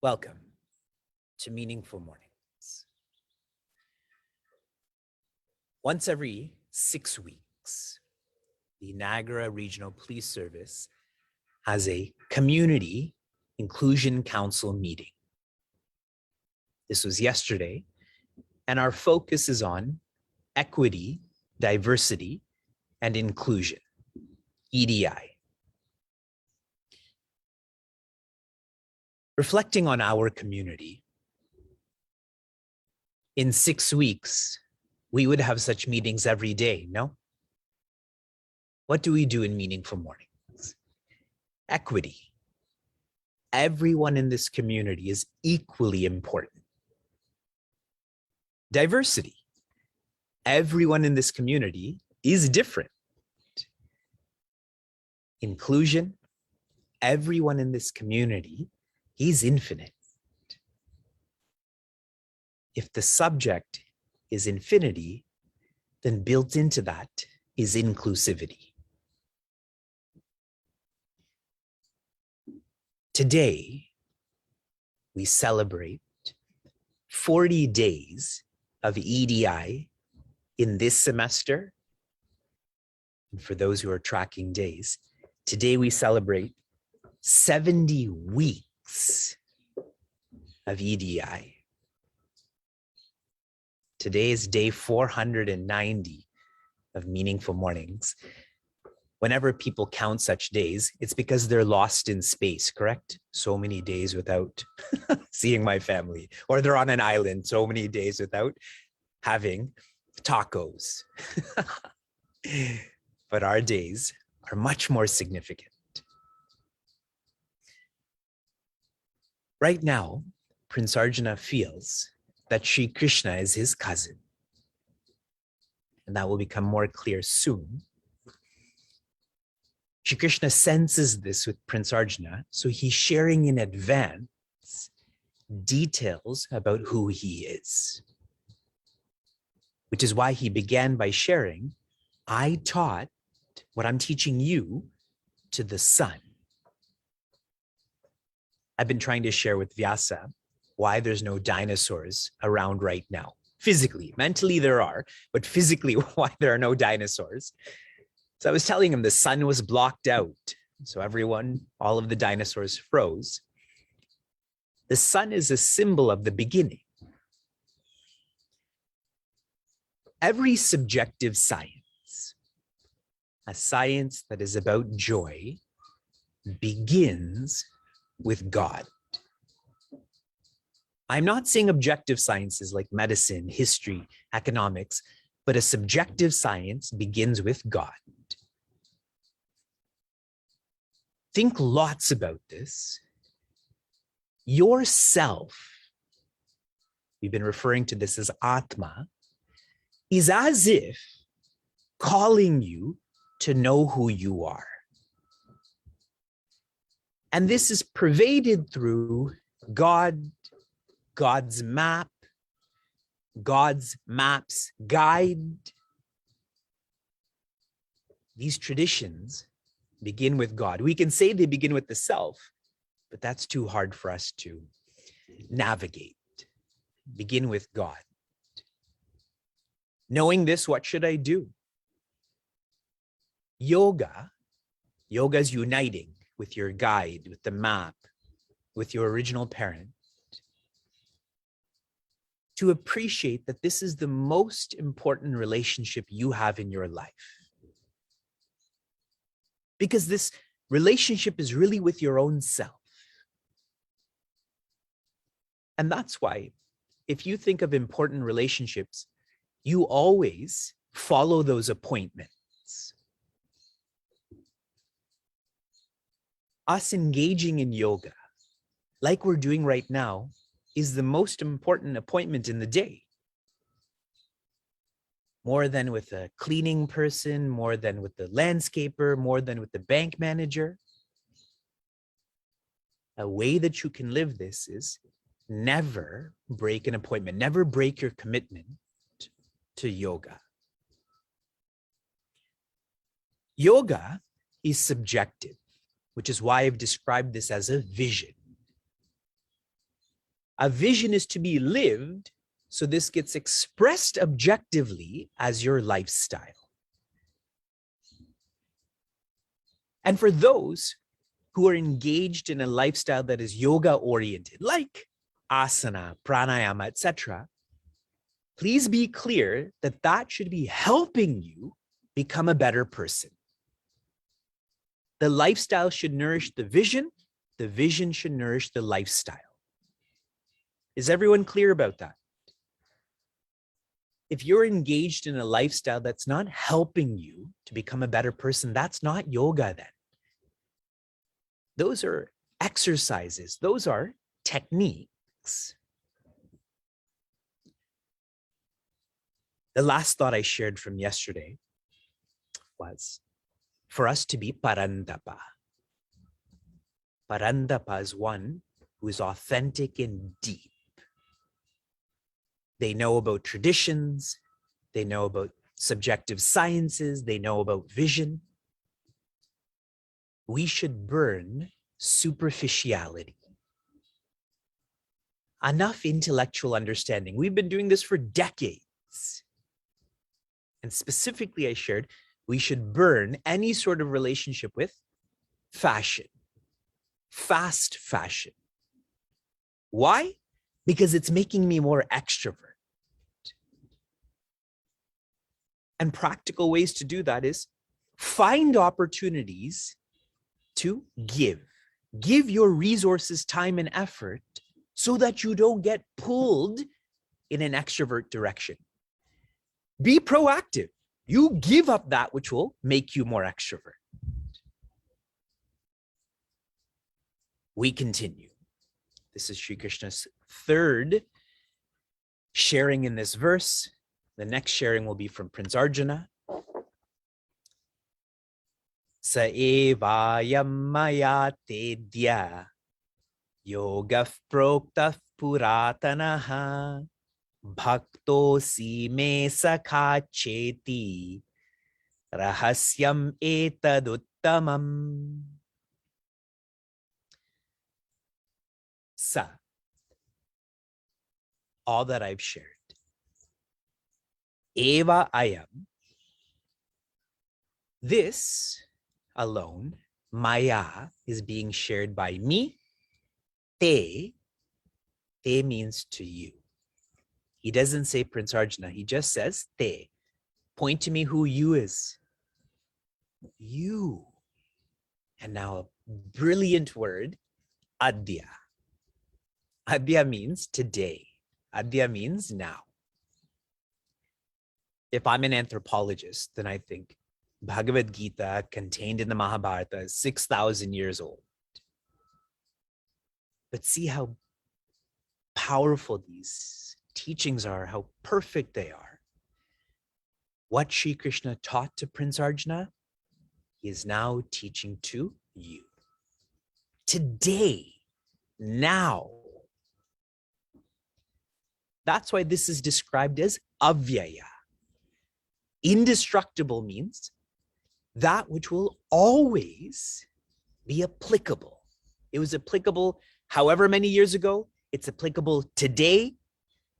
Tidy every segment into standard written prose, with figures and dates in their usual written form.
Welcome to Meaningful Mornings. Once every 6 weeks, the Niagara Regional Police Service has a Community Inclusion Council meeting. This was yesterday, and our focus is on equity, diversity, and inclusion, EDI. Reflecting on our community, in 6 weeks, we would have such meetings every day, no? What do we do in Meaningful Mornings? Equity. Everyone in this community is equally important. Diversity. Everyone in this community is different. Inclusion. Everyone in this community is infinite. If the subject is infinity, then built into that is inclusivity. Today, we celebrate 40 days of EDI in this semester. And for those who are tracking days, today we celebrate 70 weeks of EDI. Today is day 490 of Meaningful Mornings. Whenever people count such days, it's because they're lost in space, correct? So many days without seeing my family, or they're on an island so many days without having tacos. But our days are much more significant. Right now, Prince Arjuna feels that Sri Krishna is his cousin. And that will become more clear soon. Sri Krishna senses this with Prince Arjuna, so he's sharing in advance details about who he is. Which is why he began by sharing, I taught what I'm teaching you to the sun. I've been trying to share with Vyasa why there's no dinosaurs around right now. Physically, mentally there are, but physically why there are no dinosaurs. So I was telling him the sun was blocked out. So all of the dinosaurs froze. The sun is a symbol of the beginning. Every subjective science, a science that is about joy, begins with God. I'm not saying objective sciences like medicine, history, economics, but a subjective science begins with God. Think lots about this. Yourself, we've been referring to this as Atma, is as if calling you to know who you are. And this is pervaded through God, God's map, God's map's guide. These traditions begin with God. We can say they begin with the self, but that's too hard for us to navigate. Begin with God. Knowing this, what should I do? Yoga is uniting with your guide, with the map, with your original parent, to appreciate that this is the most important relationship you have in your life. Because this relationship is really with your own self. And that's why if you think of important relationships, you always follow those appointments. Us engaging in yoga, like we're doing right now, is the most important appointment in the day. More than with a cleaning person, more than with the landscaper, more than with the bank manager. A way that you can live this is never break an appointment, never break your commitment to yoga. Yoga is subjective, which is why I've described this as a vision. A vision is to be lived, so this gets expressed objectively as your lifestyle. And for those who are engaged in a lifestyle that is yoga oriented, like asana, pranayama, etc., please be clear that that should be helping you become a better person. The lifestyle should nourish the vision should nourish the lifestyle. Is everyone clear about that? If you're engaged in a lifestyle that's not helping you to become a better person, that's not yoga then. Those are exercises. Those are techniques. The last thought I shared from yesterday was for us to be parandapa. Parandapa is one who is authentic and deep. They know about traditions. They know about subjective sciences. They know about vision. We should burn superficiality. Enough intellectual understanding. We've been doing this for decades. And specifically, I shared, we should burn any sort of relationship with fashion, fast fashion. Why? Because it's making me more extrovert. And practical ways to do that is find opportunities to give. Give your resources, time, and effort so that you don't get pulled in an extrovert direction. Be proactive. You give up that which will make you more extrovert. We continue. This is Sri Krishna's third sharing in this verse. The next sharing will be from Prince Arjuna. Sa evayam maya tedya yoga prokta puratanaha bhakto si me sakha cheti rahasyam etaduttamam. Sa, all that I've shared. Eva ayam, this alone, maya, is being shared by me. Te means to you. He doesn't say Prince Arjuna, he just says te. Point to me who you is. You. And now a brilliant word, adya. Adya means today. Adya means now. If I'm an anthropologist, then I think Bhagavad Gita contained in the Mahabharata is 6,000 years old. But see how powerful these teachings are, how perfect they are. What Sri Krishna taught to Prince Arjuna, he is now teaching to you. Today, now. That's why this is described as avyaya. Indestructible means that which will always be applicable. It was applicable however many years ago. It's applicable today.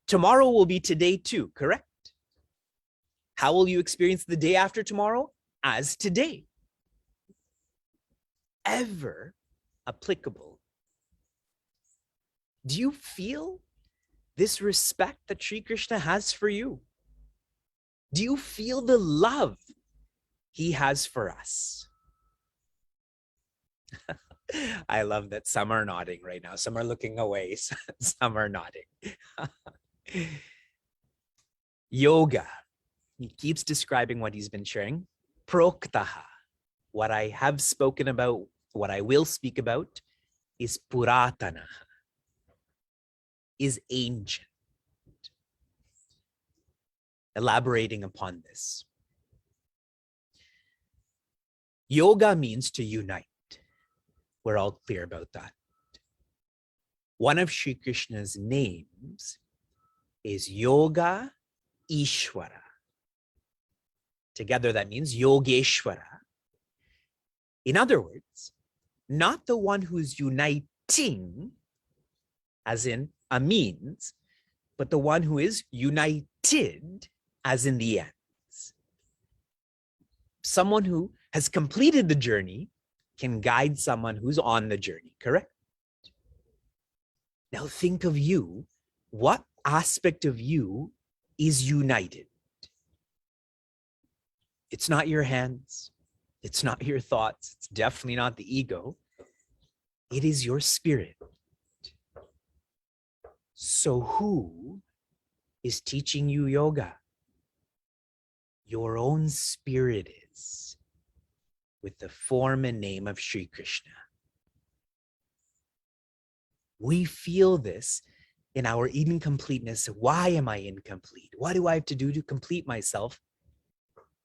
Tomorrow will be today too, correct? How will you experience the day after tomorrow? As today. Ever applicable. Do you feel this respect that Sri Krishna has for you? Do you feel the love he has for us? I love that some are nodding right now. Some are looking away. Some are nodding. Yoga. He keeps describing what he's been sharing. Proktaha. What I have spoken about, what I will speak about, is puratana, is ancient. Elaborating upon this. Yoga means to unite. We're all clear about that. One of Sri Krishna's names is Yoga Ishvara. Together that means Yogeshwara. In other words, not the one who's uniting, as in a means, but the one who is united, as in the ends. Someone who has completed the journey can guide someone who's on the journey, correct? Now think of you. What aspect of you is united? It's not your hands. It's not your thoughts. It's definitely not the ego. It is your spirit. So who is teaching you yoga? Your own spirit is, with the form and name of Sri Krishna. We feel this in our incompleteness. Why am I incomplete? What do I have to do to complete myself?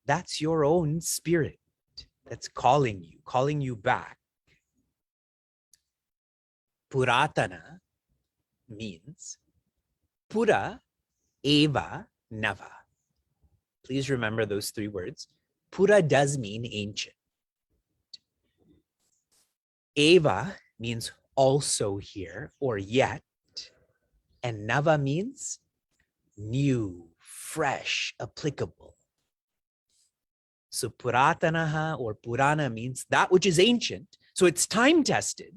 That's your own spirit that's calling you back. Puratana means pura eva nava. Please remember those three words. Pura does mean ancient. Eva means also here or yet. And nava means new, fresh, applicable. So puratanaha or purana means that which is ancient. So it's time tested,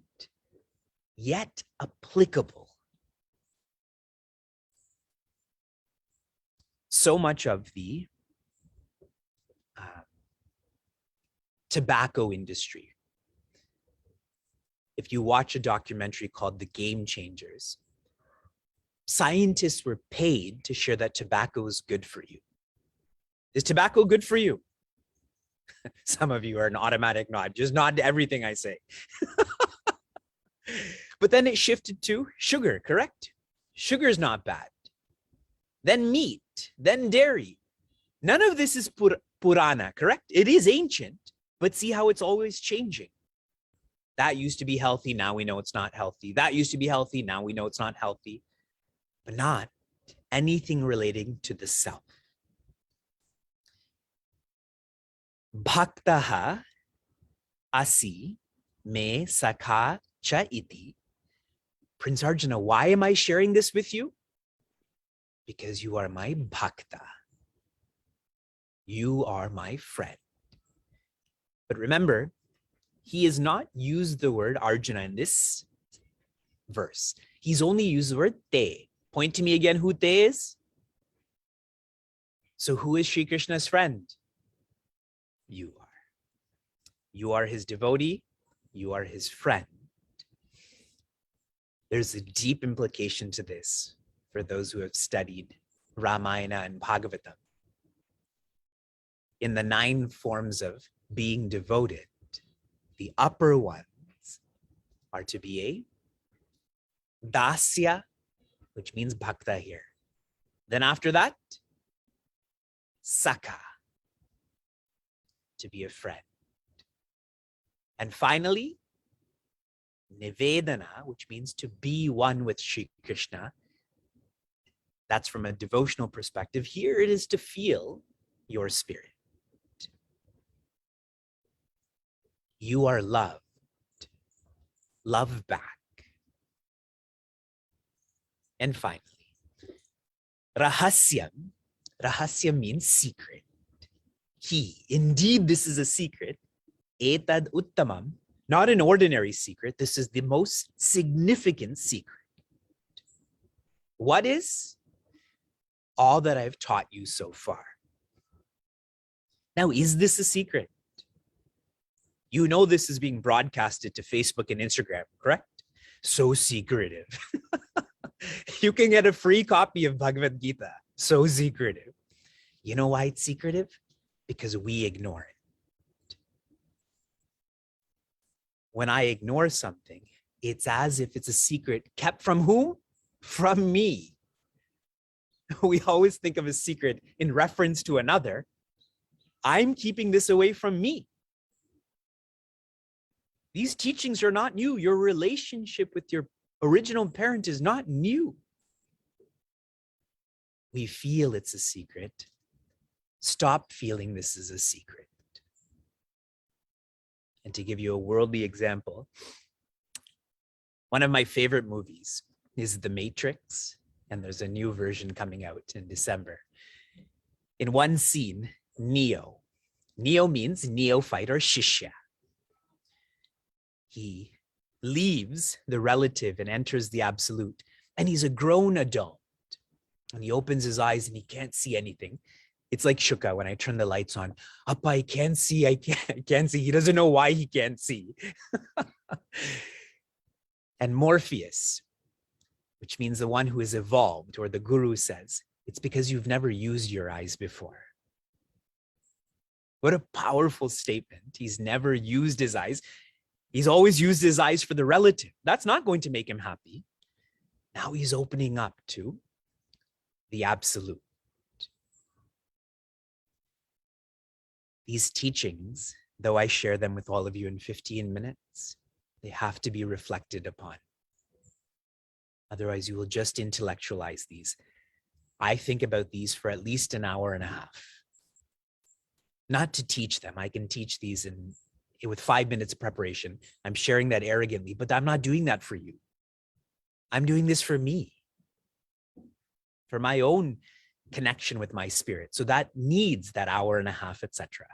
yet applicable. So much of the tobacco industry. If you watch a documentary called The Game Changers, scientists were paid to share that tobacco is good for you. Is tobacco good for you? Some of you are an automatic nod. Just nod to everything I say. But then it shifted to sugar, correct? Sugar is not bad. Then meat, then dairy. None of this is purana, correct? It is ancient, but see how it's always changing. That used to be healthy, now we know it's not healthy. That used to be healthy, now we know it's not healthy. But not anything relating to the self. Bhaktaha asi me sakha cha iti. Prince Arjuna, why am I sharing this with you? Because you are my bhakta. You are my friend. But remember, he has not used the word Arjuna in this verse. He's only used the word te. Point to me again who te is. So who is Sri Krishna's friend? You are. You are his devotee. You are his friend. There's a deep implication to this for those who have studied Ramayana and Bhagavatam. In the 9 forms of being devoted, the upper ones are to be a dasya, which means bhakta here. Then after that, sakha, to be a friend. And finally, nivedana, which means to be one with Sri Krishna. That's from a devotional perspective. Here it is to feel your spirit. You are loved. Love back. And finally, rahasyam. Rahasyam means secret. Indeed, this is a secret. Etad uttamam, not an ordinary secret. This is the most significant secret. What is? All that I've taught you so far. Now, is this a secret? You know this is being broadcasted to Facebook and Instagram, correct? So secretive. You can get a free copy of Bhagavad Gita. So secretive. You know why it's secretive? Because we ignore it. When I ignore something, it's as if it's a secret kept from whom? From me. We always think of a secret in reference to another. I'm keeping this away from me. These teachings are not new. Your relationship with your original parent is not new. We feel it's a secret. Stop feeling this is a secret. And to give you a worldly example, one of my favorite movies is The Matrix, and there's a new version coming out in December. In one scene, Neo means neophyte or shishya. He leaves the relative and enters the absolute, and he's a grown adult. And he opens his eyes and he can't see anything. It's like Shuka when I turn the lights on. Appa, I can't see, I can't see. He doesn't know why he can't see. And Morpheus, which means the one who is evolved, or the guru says, it's because you've never used your eyes before. What a powerful statement. He's never used his eyes. He's always used his eyes for the relative. That's not going to make him happy. Now he's opening up to the absolute. These teachings, though I share them with all of you in 15 minutes, they have to be reflected upon. Otherwise, you will just intellectualize these. I think about these for at least an hour and a half. Not to teach them. I can teach these with 5 minutes of preparation. I'm sharing that arrogantly, but I'm not doing that for you. I'm doing this for me, for my own connection with my spirit. So that needs that hour and a half, etc.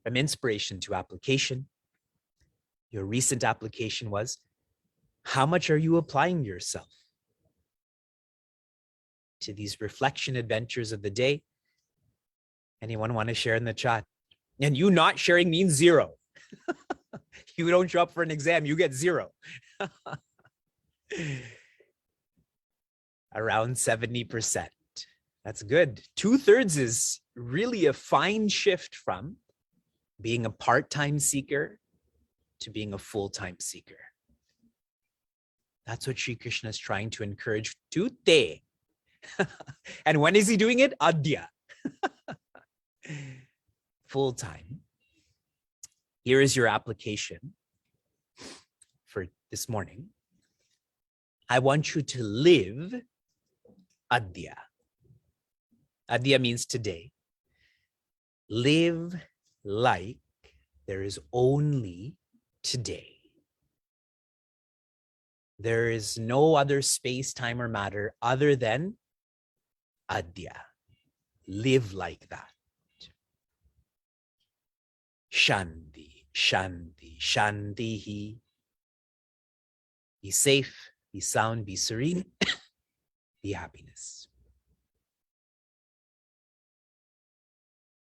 From inspiration to application, your recent application was, how much are you applying yourself to these reflection adventures of the day? Anyone want to share in the chat? And you not sharing means 0. You don't show up for an exam, you get 0. Around 70%. That's good. 2/3 is really a fine shift from being a part-time seeker to being a full-time seeker. That's what Sri Krishna is trying to encourage today. And when is he doing it? Adya. Full-time. Here is your application for this morning. I want you to live Adya. Adya means today. Live like there is only today. There is no other space, time, or matter other than Adya. Live like that. Shanti, Shanti, Shantihi. Be safe, be sound, be serene, be happiness.